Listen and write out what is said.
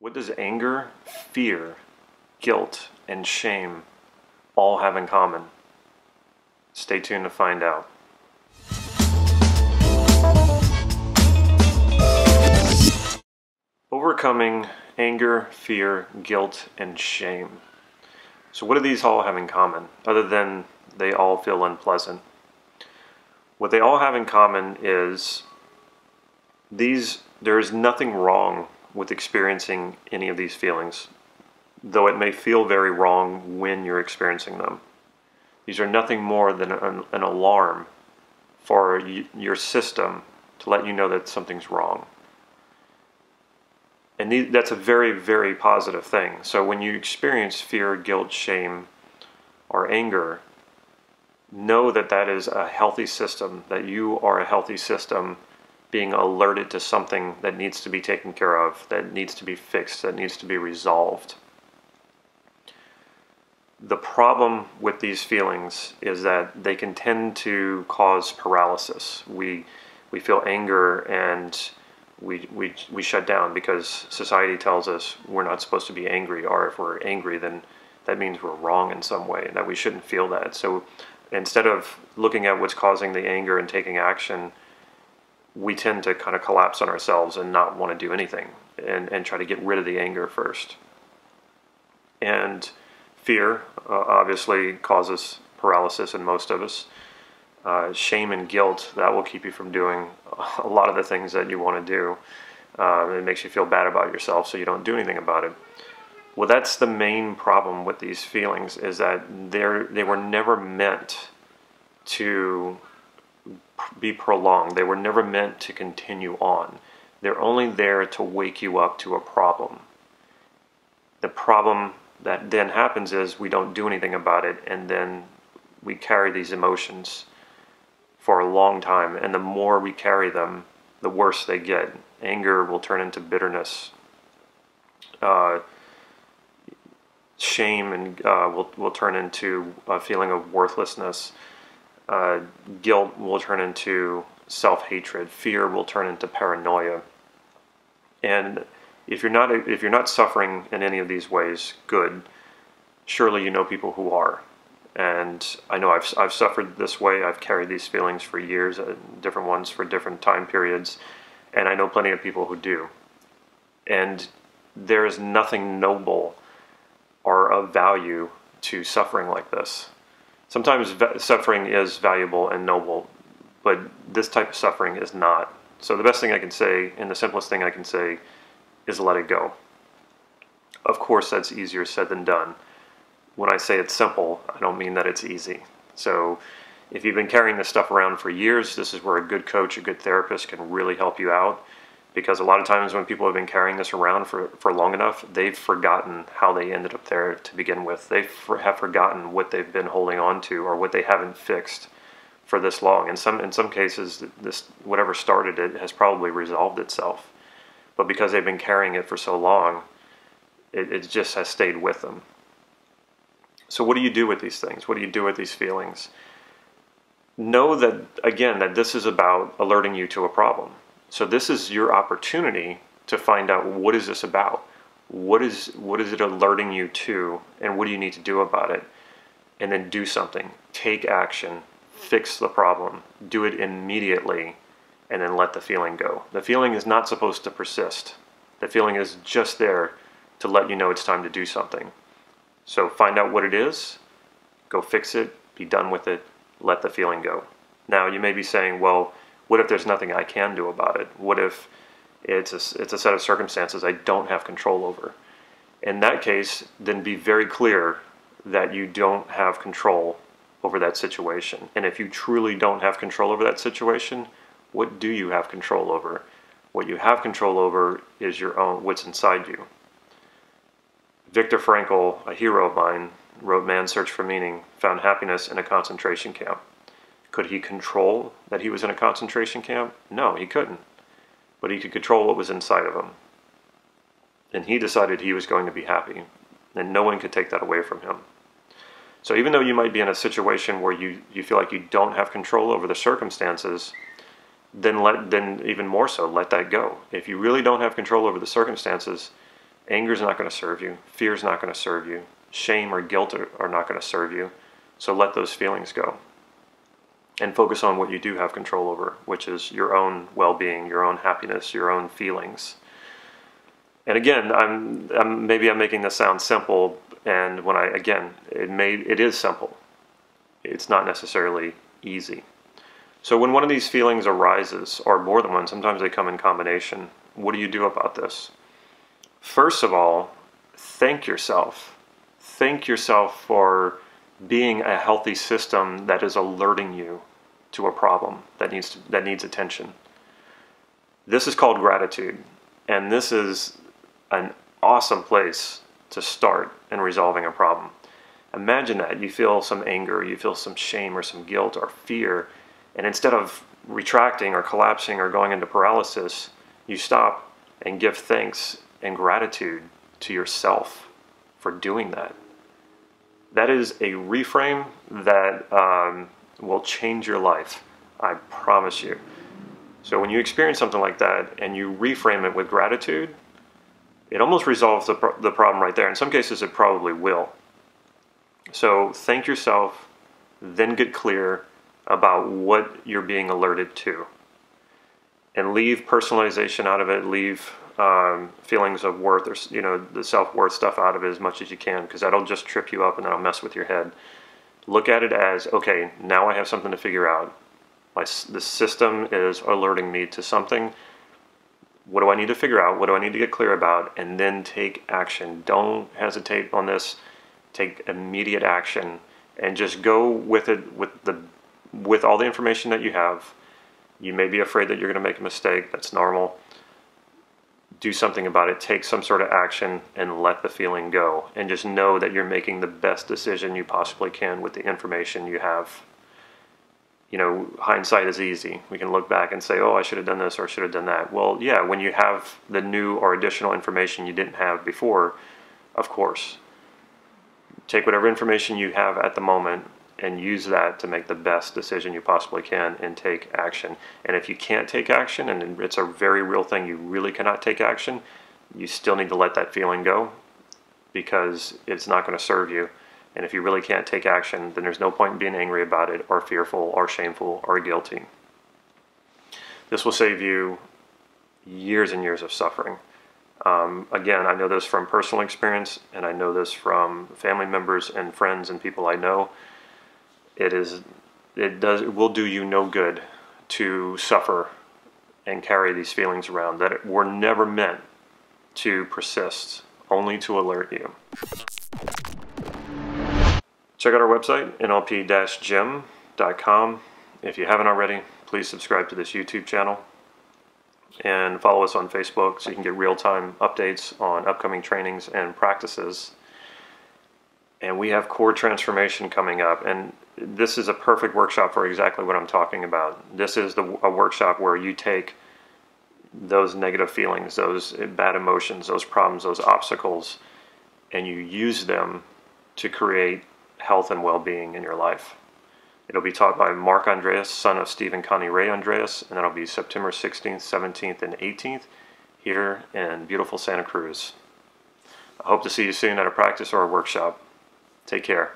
What does anger, fear, guilt, and shame all have in common? Stay tuned to find out. Overcoming anger, fear, guilt, and shame. So what do these all have in common, other than they all feel unpleasant? What they all have in common is there is nothing wrong with experiencing any of these feelings, though it may feel very wrong when you're experiencing them. These are nothing more than an alarm for your system to let you know that something's wrong. And that's a very, very positive thing. So when you experience fear, guilt, shame, or anger, know that that is a healthy system, that you are a healthy system being alerted to something that needs to be taken care of, that needs to be fixed, that needs to be resolved. The problem with these feelings is that they can tend to cause paralysis. We feel anger and we shut down because society tells us we're not supposed to be angry, or if we're angry then that means we're wrong in some way, that we shouldn't feel that. So instead of looking at what's causing the anger and taking action, we tend to kind of collapse on ourselves and not want to do anything and try to get rid of the anger first. And fear obviously causes paralysis in most of us. Shame and guilt, that will keep you from doing a lot of the things that you want to do. It makes you feel bad about yourself, so you don't do anything about it. Well, that's the main problem with these feelings, is that they were never meant to be prolonged. They were never meant to continue on. They're only there to wake you up to a problem. The problem that then happens is we don't do anything about it, and then we carry these emotions for a long time, and the more we carry them, the worse they get. Anger will turn into bitterness. Shame and will turn into a feeling of worthlessness. Guilt will turn into self-hatred. Fear will turn into paranoia. And if you're not suffering in any of these ways, good. Surely you know people who are. And I know I've suffered this way. I've carried these feelings for years, different ones for different time periods, and I know plenty of people who do. And there is nothing noble or of value to suffering like this. Sometimes suffering is valuable and noble, but this type of suffering is not. So the best thing I can say, and the simplest thing I can say, is let it go. Of course, that's easier said than done. When I say it's simple, I don't mean that it's easy. So if you've been carrying this stuff around for years, this is where a good coach, a good therapist can really help you out. Because a lot of times when people have been carrying this around for long enough, they've forgotten how they ended up there to begin with. They have forgotten what they've been holding on to or what they haven't fixed for this long. In some cases, this whatever started it has probably resolved itself. But because they've been carrying it for so long, it just has stayed with them. So what do you do with these things? What do you do with these feelings? Know that, again, that this is about alerting you to a problem. So this is your opportunity to find out, what is this about? What is it alerting you to, and what do you need to do about it? And then do something. Take action. Fix the problem. Do it immediately, and then let the feeling go. The feeling is not supposed to persist. The feeling is just there to let you know it's time to do something. So find out what it is, go fix it, be done with it, let the feeling go. Now you may be saying, well, what if there's nothing I can do about it? What if it's a set of circumstances I don't have control over? In that case, then be very clear that you don't have control over that situation. And if you truly don't have control over that situation, what do you have control over? What you have control over is your own, what's inside you. Viktor Frankl, a hero of mine, wrote Man's Search for Meaning, found happiness in a concentration camp. Could he control that he was in a concentration camp? No, he couldn't. But he could control what was inside of him. And he decided he was going to be happy. And no one could take that away from him. So even though you might be in a situation where you feel like you don't have control over the circumstances, then even more so, let that go. If you really don't have control over the circumstances, Anger is not going to serve you. Fear is not going to serve you. Shame or guilt are not going to serve you. So let those feelings go. And focus on what you do have control over, which is your own well-being, your own happiness, your own feelings. And again, maybe I'm making this sound simple, and it is simple. It's not necessarily easy. So when one of these feelings arises, or more than one, sometimes they come in combination, what do you do about this? First of all, thank yourself. Thank yourself for being a healthy system that is alerting you to a problem that needs attention. This is called gratitude, and this is an awesome place to start in resolving a problem. Imagine that you feel some anger, you feel some shame or some guilt or fear, and instead of retracting or collapsing or going into paralysis, you stop and give thanks and gratitude to yourself for doing that. That is a reframe that will change your life, I promise you. So when you experience something like that and you reframe it with gratitude, it almost resolves the problem right there. In some cases, it probably will. So thank yourself, then get clear about what you're being alerted to. And leave personalization out of it, leave feelings of worth, or the self-worth stuff out of it as much as you can, because that'll just trip you up and that'll mess with your head. Look at it as, okay, now I have something to figure out. The system is alerting me to something. What do I need to figure out? What do I need to get clear about? And then take action. Don't hesitate on this. Take immediate action and just go with it with all the information that you have. You may be afraid that you're going to make a mistake. That's normal. Do something about it. Take some sort of action and let the feeling go. And just know that you're making the best decision you possibly can with the information you have. Hindsight is easy. We can look back and say, oh, I should have done this or I should have done that. Well, yeah, when you have the new or additional information you didn't have before, of course. Take whatever information you have at the moment and use that to make the best decision you possibly can and take action. And if you can't take action, and it's a very real thing, you really cannot take action, you still need to let that feeling go, because it's not going to serve you. And if you really can't take action, then there's no point in being angry about it, or fearful, or shameful, or guilty. This will save you years and years of suffering. Again, I know this from personal experience, and I know this from family members and friends and people I know. It will do you no good to suffer and carry these feelings around that were never meant to persist, only to alert you. Check out our website, nlp-gym.com. If you haven't already, please subscribe to this YouTube channel and follow us on Facebook so you can get real-time updates on upcoming trainings and practices. And we have core transformation coming up, and this is a perfect workshop for exactly what I'm talking about. This is a workshop where you take those negative feelings, those bad emotions, those problems, those obstacles, and you use them to create health and well-being in your life. It'll be taught by Mark Andreas, son of Steve and Connie Ray Andreas, and that'll be September 16th, 17th, and 18th here in beautiful Santa Cruz. I hope to see you soon at a practice or a workshop. Take care.